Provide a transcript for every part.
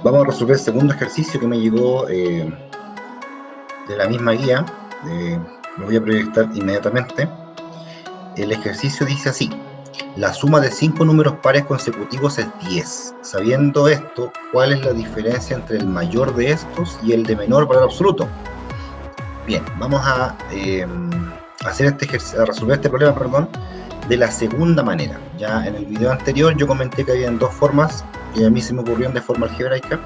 Vamos a resolver el segundo ejercicio que me llegó de la misma guía. Lo voy a proyectar inmediatamente. El ejercicio dice así: la suma de 5 números pares consecutivos es 10. Sabiendo esto, ¿cuál es la diferencia entre el mayor de estos y el de menor valor absoluto? Bien, vamos a hacer a resolver este problema, perdón, de la segunda manera. Ya en el video anterior yo comenté que habían dos formas que a mí se me ocurrieron de forma algebraica.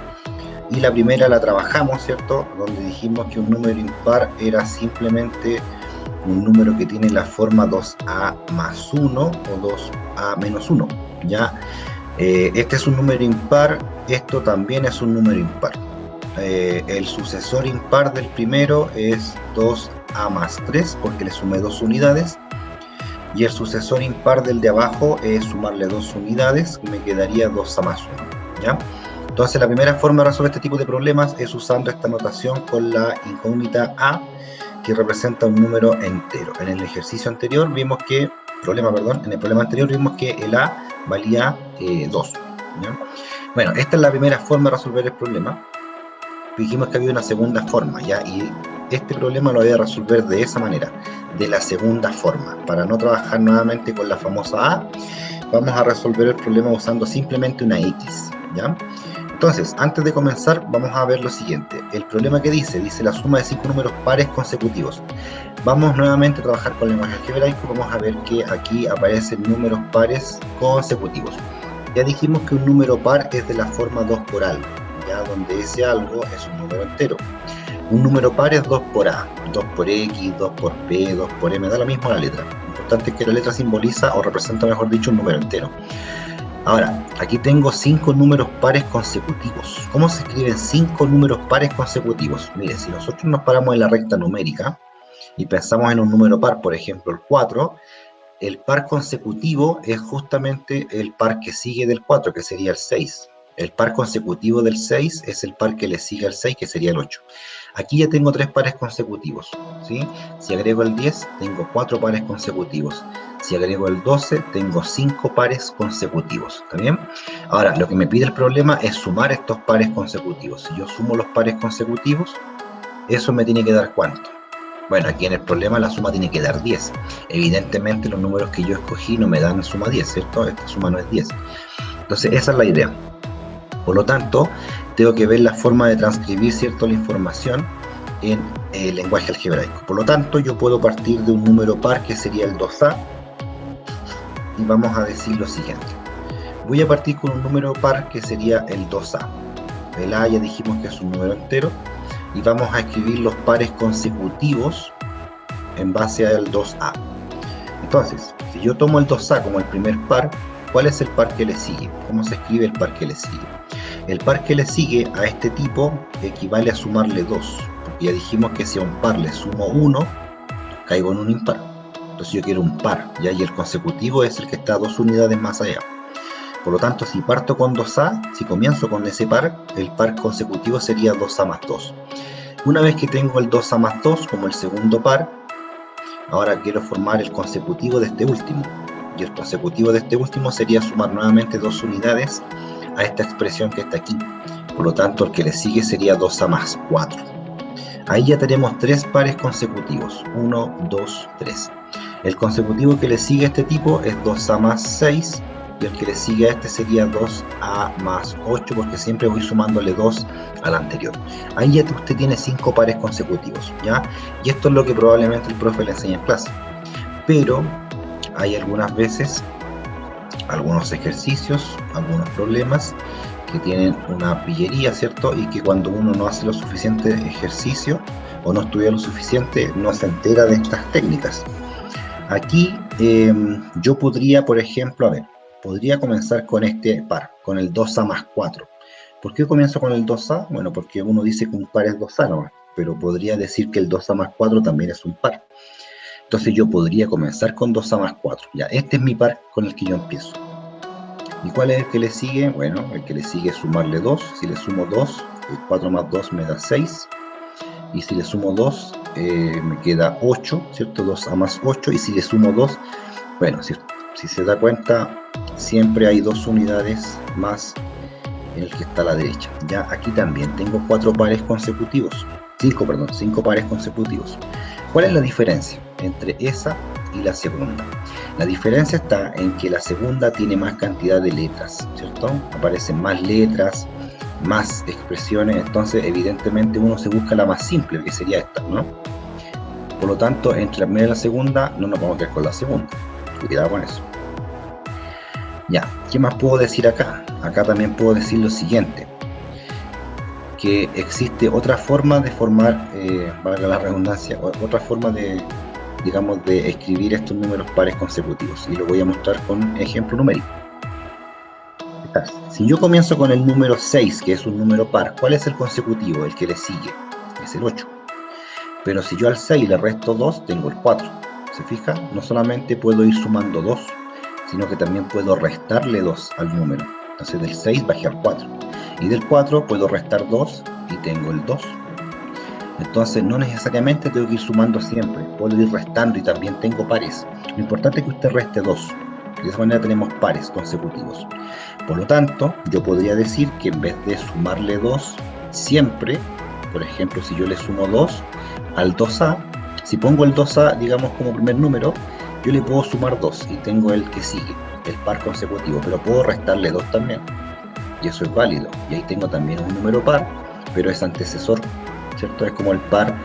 Y la primera la trabajamos, ¿cierto? Donde dijimos que un número impar era simplemente un número que tiene la forma 2a más 1 o 2a menos 1, ¿ya? Este es un número impar, esto también es un número impar. El sucesor impar del primero es 2a más 3, porque le sumé 2 unidades, y el sucesor impar del de abajo es sumarle 2 unidades, y me quedaría 2a más 1, ¿ya? Entonces la primera forma de resolver este tipo de problemas es usando esta notación con la incógnita a, que representa un número entero. En el ejercicio anterior vimos que, en el problema anterior vimos que el a valía 2, ¿ya? Bueno, esta es la primera forma de resolver el problema. Dijimos que había una segunda forma, ¿ya? Y este problema lo voy a resolver de esa manera, de la segunda forma. Para no trabajar nuevamente con la famosa a, vamos a resolver el problema usando simplemente una x, ¿ya? Entonces, antes de comenzar, vamos a ver lo siguiente. El problema que dice la suma de 5 números pares consecutivos. Vamos nuevamente a trabajar con lenguaje algebraico. Vamos a ver que aquí aparecen números pares consecutivos. Ya dijimos que un número par es de la forma 2 por algo, ya donde ese algo es un número entero. Un número par es 2 por a, 2 por x, 2 por p, 2 por m, da lo mismo la letra. Lo importante es que la letra simboliza o representa, mejor dicho, un número entero. Ahora, aquí tengo 5 números pares consecutivos. ¿Cómo se escriben 5 números pares consecutivos? Mire, si nosotros nos paramos en la recta numérica y pensamos en un número par, por ejemplo el 4, el par consecutivo es justamente el par que sigue del 4, que sería el 6. El par consecutivo del 6 es el par que le sigue al 6, que sería el 8. Aquí ya tengo 3 pares consecutivos, ¿sí? Si agrego el 10, tengo 4 pares consecutivos. Si agrego el 12, tengo 5 pares consecutivos, ¿está bien? Ahora, lo que me pide el problema es sumar estos pares consecutivos. Si yo sumo los pares consecutivos, eso me tiene que dar ¿cuánto? Bueno, aquí en el problema la suma tiene que dar 10. Evidentemente los números que yo escogí no me dan suma 10, ¿cierto? Esta suma no es 10. Entonces esa es la idea. Por lo tanto, tengo que ver la forma de transcribir, ¿cierto?, la información en el lenguaje algebraico. Por lo tanto, yo puedo partir de un número par que sería el 2a y vamos a decir lo siguiente. Voy a partir con un número par que sería el 2a. El a ya dijimos que es un número entero y vamos a escribir los pares consecutivos en base al 2a. Entonces, si yo tomo el 2a como el primer par, ¿cuál es el par que le sigue? ¿Cómo se escribe el par que le sigue? El par que le sigue a este tipo equivale a sumarle 2, porque ya dijimos que si a un par le sumo 1, caigo en un impar. Entonces yo quiero un par, ¿ya? Y el consecutivo es el que está 2 unidades más allá. Por lo tanto, si parto con 2a, si comienzo con ese par, el par consecutivo sería 2a más 2. Una vez que tengo el 2a más 2 como el segundo par, ahora quiero formar el consecutivo de este último. Y el consecutivo de este último sería sumar nuevamente 2 unidades a esta expresión que está aquí. Por lo tanto, el que le sigue sería 2a más 4. Ahí ya tenemos 3 pares consecutivos. 1, 2, 3. El consecutivo que le sigue a este tipo es 2a más 6. Y el que le sigue a este sería 2a más 8, porque siempre voy sumándole 2 al anterior. Ahí ya usted tiene 5 pares consecutivos, ¿ya? Y esto es lo que probablemente el profe le enseña en clase. Pero hay algunas veces, algunos ejercicios, algunos problemas que tienen una pillería, ¿cierto? Y que cuando uno no hace lo suficiente ejercicio o no estudia lo suficiente, no se entera de estas técnicas. Aquí yo podría, por ejemplo, podría comenzar con este par, con el 2a más 4. ¿Por qué comienzo con el 2a? Bueno, porque uno dice que un par es 2a nomás, pero podría decir que el 2a más 4 también es un par. Entonces yo podría comenzar con 2a más 4. Ya, este es mi par con el que yo empiezo. ¿Y cuál es el que le sigue? Bueno, el que le sigue es sumarle 2. Si le sumo 2, 4 más 2 me da 6. Y si le sumo 2, me queda 8, ¿cierto? 2a más 8. Y si le sumo 2, bueno, si se da cuenta, siempre hay 2 unidades más en el que está a la derecha. Ya aquí también tengo 4 pares consecutivos, 5 pares consecutivos. ¿Cuál es la diferencia entre esa y la segunda? La diferencia está en que la segunda tiene más cantidad de letras, ¿cierto? Aparecen más letras, más expresiones, entonces evidentemente uno se busca la más simple, que sería esta, ¿no? Por lo tanto, entre la primera y la segunda no nos vamos a quedar con la segunda. Cuidado con eso. Ya, ¿qué más puedo decir acá? Acá también puedo decir lo siguiente, que existe otra forma de formar, valga la redundancia, otra forma de, digamos, de escribir estos números pares consecutivos, y lo voy a mostrar con ejemplo numérico. Si yo comienzo con el número 6, que es un número par, ¿cuál es el consecutivo? El que le sigue, es el 8. Pero si yo al 6 le resto 2, tengo el 4. ¿Se fija? No solamente puedo ir sumando 2, sino que también puedo restarle 2 al número. Entonces del 6 bajé al 4. Y del 4 puedo restar 2 y tengo el 2. Entonces no necesariamente tengo que ir sumando siempre, puedo ir restando y también tengo pares. Lo importante es que usted reste 2. De esa manera tenemos pares consecutivos. Por lo tanto, yo podría decir que en vez de sumarle 2 siempre, por ejemplo, si yo le sumo 2 al 2A, si pongo el 2A, digamos, como primer número, yo le puedo sumar 2 y tengo el que sigue, el par consecutivo, pero puedo restarle 2 también, y eso es válido. Y ahí tengo también un número par, pero es antecesor, ¿cierto? Es como el par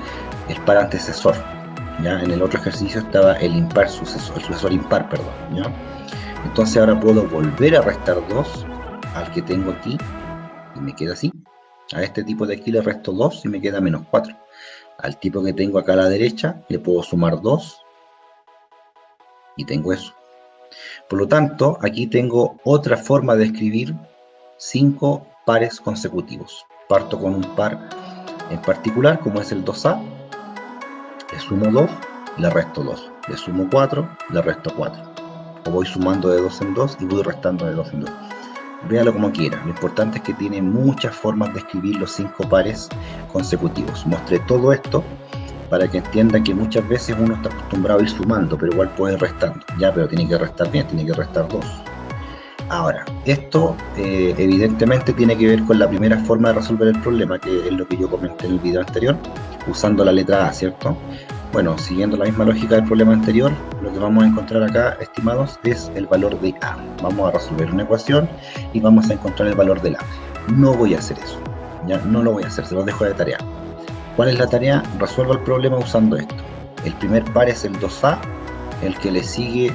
antecesor. ¿Ya? En el otro ejercicio estaba el impar sucesor, el sucesor impar, perdón, ¿ya? Entonces ahora puedo volver a restar 2 al que tengo aquí, y me queda así. A este tipo de aquí le resto 2 y me queda menos 4. Al tipo que tengo acá a la derecha le puedo sumar 2 y tengo eso. Por lo tanto, aquí tengo otra forma de escribir 5 pares consecutivos. Parto con un par en particular, como es el 2A, le sumo 2, le resto 2, le sumo 4, le resto 4. O voy sumando de 2 en 2 y voy restando de 2 en 2. Véalo como quiera, lo importante es que tiene muchas formas de escribir los 5 pares consecutivos. Mostré todo esto para que entienda que muchas veces uno está acostumbrado a ir sumando, pero igual puede ir restando. Ya, pero tiene que restar bien, tiene que restar 2. Ahora, esto evidentemente tiene que ver con la primera forma de resolver el problema, que es lo que yo comenté en el video anterior, usando la letra A, ¿cierto? Bueno, siguiendo la misma lógica del problema anterior, lo que vamos a encontrar acá, estimados, es el valor de A. Vamos a resolver una ecuación y vamos a encontrar el valor de A. No voy a hacer eso, ya no lo voy a hacer, se los dejo de tarea. ¿Cuál es la tarea? Resuelvo el problema usando esto. El primer par es el 2A, el que le sigue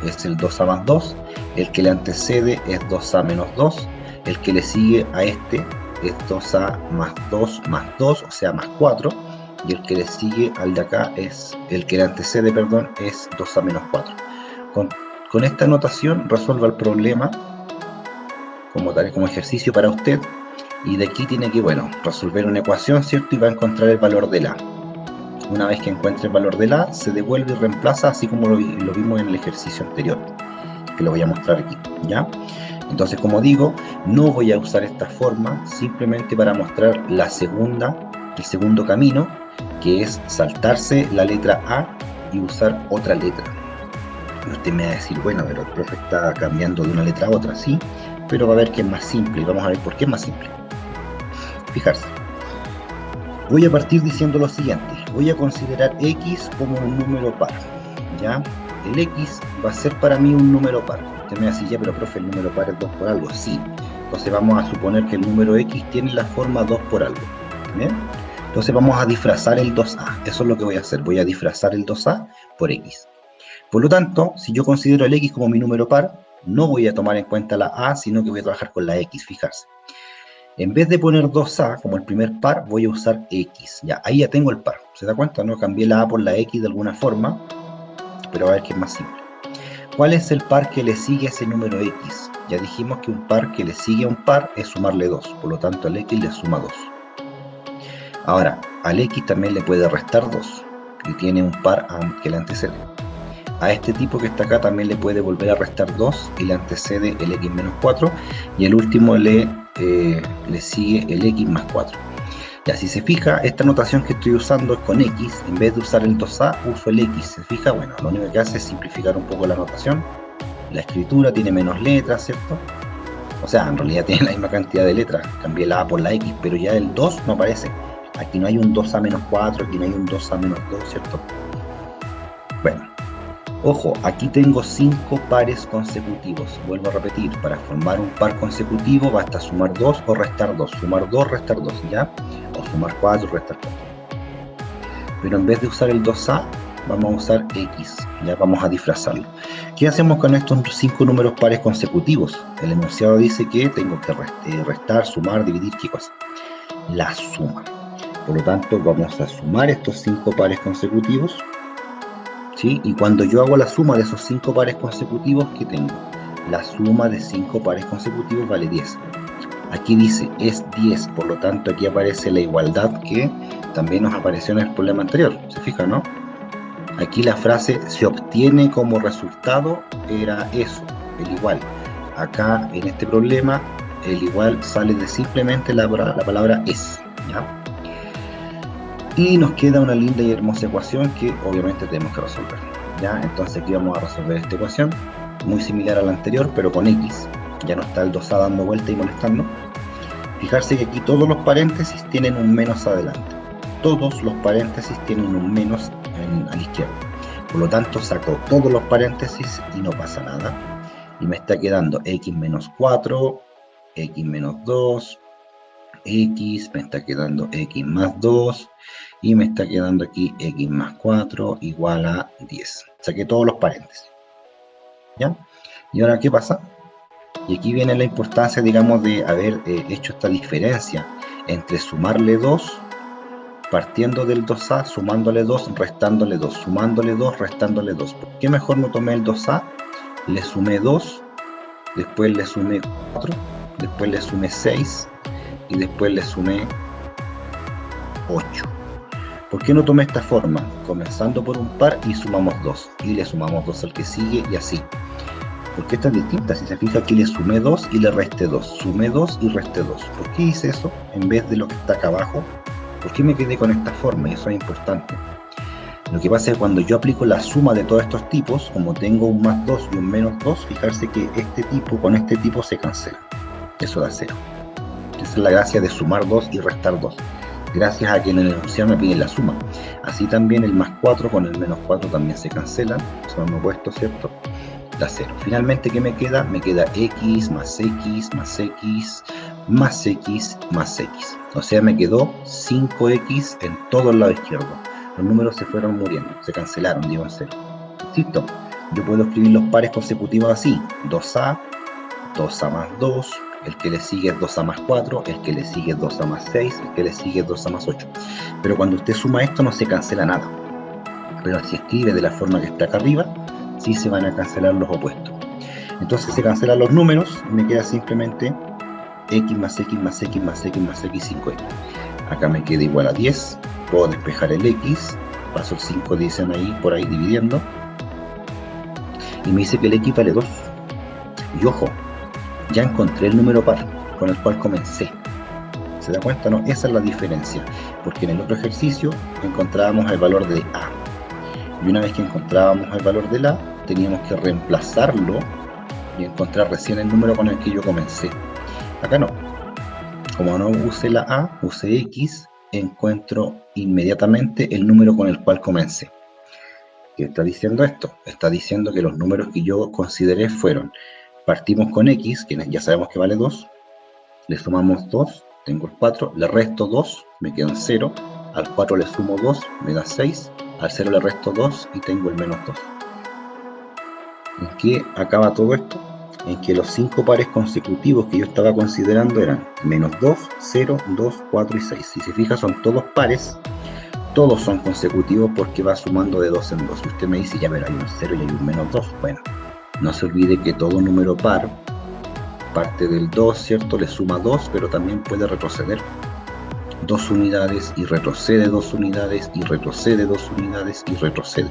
es el 2A más 2, el que le antecede es 2A menos 2, el que le sigue a este es 2A más 2, o sea, más 4, y el que le sigue al de acá es, el que le antecede, perdón, es 2A menos 4. Con esta notación resuelva el problema como ejercicio para usted, y de aquí tiene que, bueno, resolver una ecuación, ¿cierto? Y va a encontrar el valor del A. Una vez que encuentre el valor del A, se devuelve y reemplaza, así como lo vimos en el ejercicio anterior, que lo voy a mostrar aquí, ¿ya? Entonces, como digo, no voy a usar esta forma simplemente para mostrar el segundo camino, que es saltarse la letra A y usar otra letra. Y usted me va a decir, bueno, pero el profe está cambiando de una letra a otra, sí, pero va a ver que es más simple, y vamos a ver por qué es más simple. Fijarse. Voy a partir diciendo lo siguiente, voy a considerar X como un número par, ¿ya? El X va a ser para mí un número par. Usted me va a decir, ya, pero profe, el número par es 2 por algo, sí. Entonces vamos a suponer que el número X tiene la forma 2 por algo, ¿bien? Entonces vamos a disfrazar el 2A, eso es lo que voy a hacer, voy a disfrazar el 2A por X. Por lo tanto, si yo considero el X como mi número par, no voy a tomar en cuenta la A, sino que voy a trabajar con la X, fijarse. En vez de poner 2A como el primer par, voy a usar X. Ya, ahí ya tengo el par. ¿Se da cuenta? No cambié la A por la X de alguna forma, pero a ver qué es más simple. ¿Cuál es el par que le sigue a ese número X? Ya dijimos que un par que le sigue a un par es sumarle 2. Por lo tanto, al X le suma 2. Ahora, al X también le puede restar 2. Y tiene un par que le antecede. A este tipo que está acá también le puede volver a restar 2 y le antecede el X menos 4. Y el último le sigue el X más 4. Ya, si se fija, esta notación que estoy usando es con X. En vez de usar el 2A, uso el X. ¿Se fija? Bueno, lo único que hace es simplificar un poco la notación. La escritura tiene menos letras, ¿cierto? O sea, en realidad tiene la misma cantidad de letras, cambié la A por la X, pero ya el 2 no aparece. Aquí no hay un 2A menos 4, aquí no hay un 2A menos 2, ¿cierto? Bueno, ojo, aquí tengo 5 pares consecutivos. Vuelvo a repetir, para formar un par consecutivo basta sumar 2 o restar 2. Sumar 2, restar 2, ¿ya? O sumar 4, restar 4. Pero en vez de usar el 2A, vamos a usar X, ya vamos a disfrazarlo. ¿Qué hacemos con estos 5 números pares consecutivos? El enunciado dice que tengo que restar, sumar, dividir, ¿qué cosa? La suma. Por lo tanto, vamos a sumar estos 5 pares consecutivos, ¿sí? Y cuando yo hago la suma de esos 5 pares consecutivos, ¿qué tengo? La suma de 5 pares consecutivos vale 10. Aquí dice es 10, por lo tanto aquí aparece la igualdad que también nos apareció en el problema anterior. ¿Se fijan, no? Aquí la frase se obtiene como resultado era eso, el igual. Acá en este problema el igual sale de simplemente la palabra es, ¿ya? Y nos queda una linda y hermosa ecuación que obviamente tenemos que resolver, ¿ya? Entonces aquí vamos a resolver esta ecuación, muy similar a la anterior, pero con X. Ya no está el 2A dando vuelta y molestando. Fijarse que aquí todos los paréntesis tienen un menos adelante. Todos los paréntesis tienen un menos a la izquierda. Por lo tanto, saco todos los paréntesis y no pasa nada. Y me está quedando x menos 4, x menos 2, x, me está quedando x más 2, y me está quedando aquí x más 4 igual a 10. Saqué todos los paréntesis, ¿ya? Y ahora, ¿qué pasa? Y aquí viene la importancia, digamos, de haber hecho esta diferencia entre sumarle 2, partiendo del 2A, sumándole 2, restándole 2, sumándole 2, restándole 2. ¿Por qué mejor no tomé el 2A? Le sumé 2, después le sumé 4, después le sumé 6 y después le sumé 8. ¿Por qué no tomé esta forma? Comenzando por un par y sumamos 2, y le sumamos 2 al que sigue y así. Porque esta es distinta, si se fija aquí le sumé 2 y le resté 2, sumé 2 y resté 2. ¿Por qué hice eso en vez de lo que está acá abajo? ¿Por qué me quedé con esta forma? Y eso es importante. Lo que pasa es que cuando yo aplico la suma de todos estos tipos, como tengo un más 2 y un menos 2, fijarse que este tipo con este tipo se cancela. Eso da 0. Esa es la gracia de sumar 2 y restar 2. Gracias a que en el enunciado me piden la suma. Así también el más 4 con el menos 4 también se cancelan. Son opuestos, ¿cierto? Da 0. Finalmente, ¿qué me queda? Me queda x más x más x más x más x. O sea, me quedó 5x en todo el lado izquierdo. Los números se fueron muriendo, se cancelaron, digo en 0. Insisto, yo puedo escribir los pares consecutivos así. 2A, 2A más 2, el que le sigue es 2A más 4, el que le sigue es 2A más 6, el que le sigue es 2A más 8. Pero cuando usted suma esto no se cancela nada. Pero si escribe de la forma que está acá arriba, sí se van a cancelar los opuestos. Entonces se cancelan los números y me queda simplemente x más x más x más x más x 5x. Acá me queda igual a 10. Puedo despejar el x, paso el 5, dicen ahí, por ahí dividiendo, y me dice que el x vale 2. Y ojo, ya encontré el número par con el cual comencé. ¿Se da cuenta? No, esa es la diferencia, porque en el otro ejercicio encontrábamos el valor de a, y una vez que encontrábamos el valor de la, teníamos que reemplazarlo y encontrar recién el número con el que yo comencé. Acá no, como no usé la a, usé x, encuentro inmediatamente el número con el cual comencé. ¿Qué está diciendo esto? Está diciendo que los números que yo consideré fueron, partimos con x, que ya sabemos que vale 2, le sumamos 2, tengo el 4, le resto 2, me quedo en 0, al 4 le sumo 2, me da 6, al 0 le resto 2 y tengo el menos 2. ¿En qué acaba todo esto? En que los 5 pares consecutivos que yo estaba considerando eran menos 2, 0, 2, 4 y 6. Si se fija, son todos pares, todos son consecutivos porque va sumando de 2 en 2. Y usted me dice, ya verá, hay un 0 y hay un menos 2. Bueno, no se olvide que todo número par parte del 2, ¿cierto? Le suma 2, pero también puede retroceder 2 unidades y retrocede 2 unidades y retrocede 2 unidades y retrocede.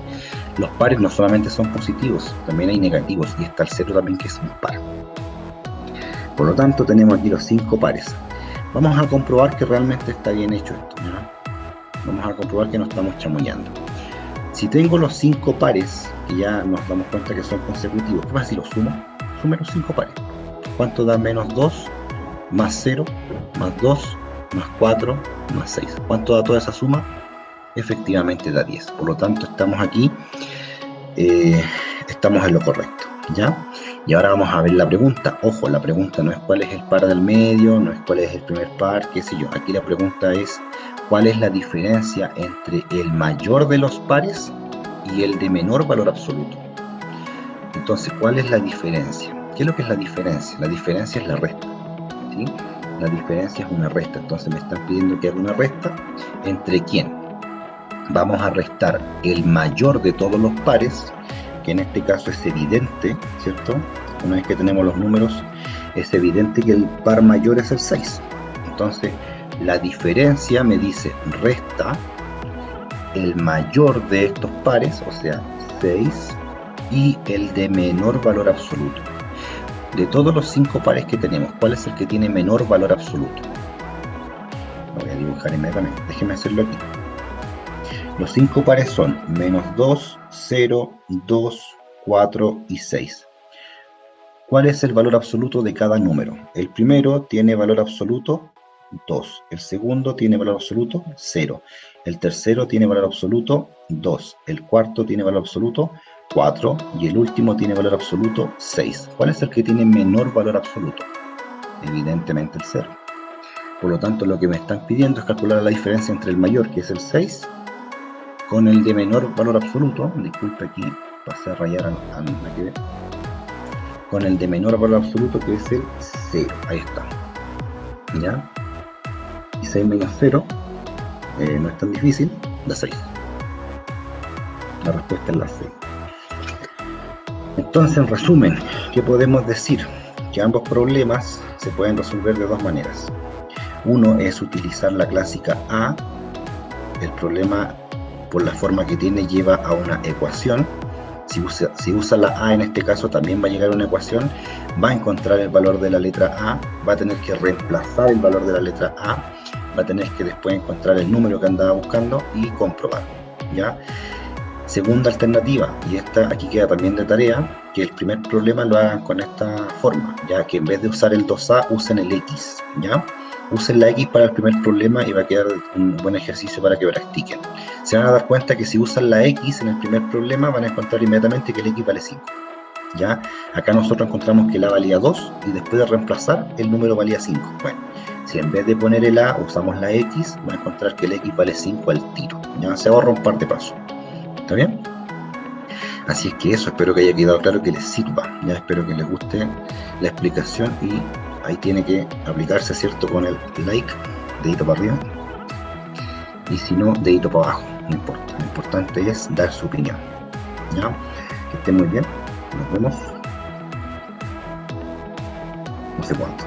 Los pares no solamente son positivos, también hay negativos, y está el 0 también, que es un par. Por lo tanto, tenemos aquí los 5 pares. Vamos a comprobar que realmente está bien hecho esto, ¿no? Vamos a comprobar que no estamos chamullando. Si tengo los 5 pares, que ya nos damos cuenta que son consecutivos, ¿qué pasa si los sumo? Sume los 5 pares. ¿Cuánto da menos 2 más 0 más 2 más 4 más 6? ¿Cuánto da toda esa suma? Efectivamente da 10. Por lo tanto, estamos aquí, estamos en lo correcto, ¿ya? Y ahora vamos a ver la pregunta. Ojo, la pregunta no es cuál es el par del medio, no es cuál es el primer par, qué sé yo. Aquí la pregunta es cuál es la diferencia entre el mayor de los pares y el de menor valor absoluto. Entonces, ¿cuál es la diferencia? ¿Qué es lo que es la diferencia? La diferencia es la resta, ¿sí? La diferencia es una resta. Entonces me están pidiendo que haga una resta. ¿Entre quién? Vamos a restar el mayor de todos los pares, que en este caso es evidente, ¿cierto? Una vez que tenemos los números, es evidente que el par mayor es el 6. Entonces, la diferencia me dice resta el mayor de estos pares, o sea, 6, y el de menor valor absoluto. De todos los 5 pares que tenemos, ¿cuál es el que tiene menor valor absoluto? Lo voy a dibujar inmediatamente. Déjenme hacerlo aquí. Los 5 pares son menos 2, 0, 2, 4 y 6. ¿Cuál es el valor absoluto de cada número? El primero tiene valor absoluto 2. El segundo tiene valor absoluto 0. El tercero tiene valor absoluto 2. El cuarto tiene valor absoluto 4. Y el último tiene valor absoluto 6. ¿Cuál es el que tiene menor valor absoluto? Evidentemente el 0. Por lo tanto, lo que me están pidiendo es calcular la diferencia entre el mayor, que es el 6, con el de menor valor absoluto. Disculpe, aquí pasé a rayar aquí, con el de menor valor absoluto, que es el 0. Ahí está. ¿Ya? Y 6 menos 0 no es tan difícil, da 6. La respuesta es la 6. Entonces, en resumen, ¿qué podemos decir? Que ambos problemas se pueden resolver de dos maneras. Uno es utilizar la clásica A. El problema, por la forma que tiene, lleva a una ecuación. Si usa la A en este caso, también va a llegar a una ecuación, va a encontrar el valor de la letra A, va a tener que reemplazar el valor de la letra A, va a tener que después encontrar el número que andaba buscando y comprobar, ¿ya? Segunda alternativa, y esta aquí queda también de tarea, que el primer problema lo hagan con esta forma, ya que en vez de usar el 2A, usen el X, ¿ya? Usen la X para el primer problema y va a quedar un buen ejercicio para que practiquen. Se van a dar cuenta que si usan la X en el primer problema van a encontrar inmediatamente que el X vale 5. ¿Ya? Acá nosotros encontramos que el A valía 2 y después de reemplazar el número valía 5. Bueno, si en vez de poner el A usamos la X, van a encontrar que el X vale 5 al tiro. Ya se ahorra un par de pasos. ¿Está bien? Así es que eso, espero que haya quedado claro, que les sirva. Ya espero que les guste la explicación y ahí tiene que aplicarse, ¿cierto? Con el like, dedito para arriba, y si no, dedito para abajo, no importa. Lo importante es dar su opinión. ¿Ya? Que estén muy bien, nos vemos no sé cuánto.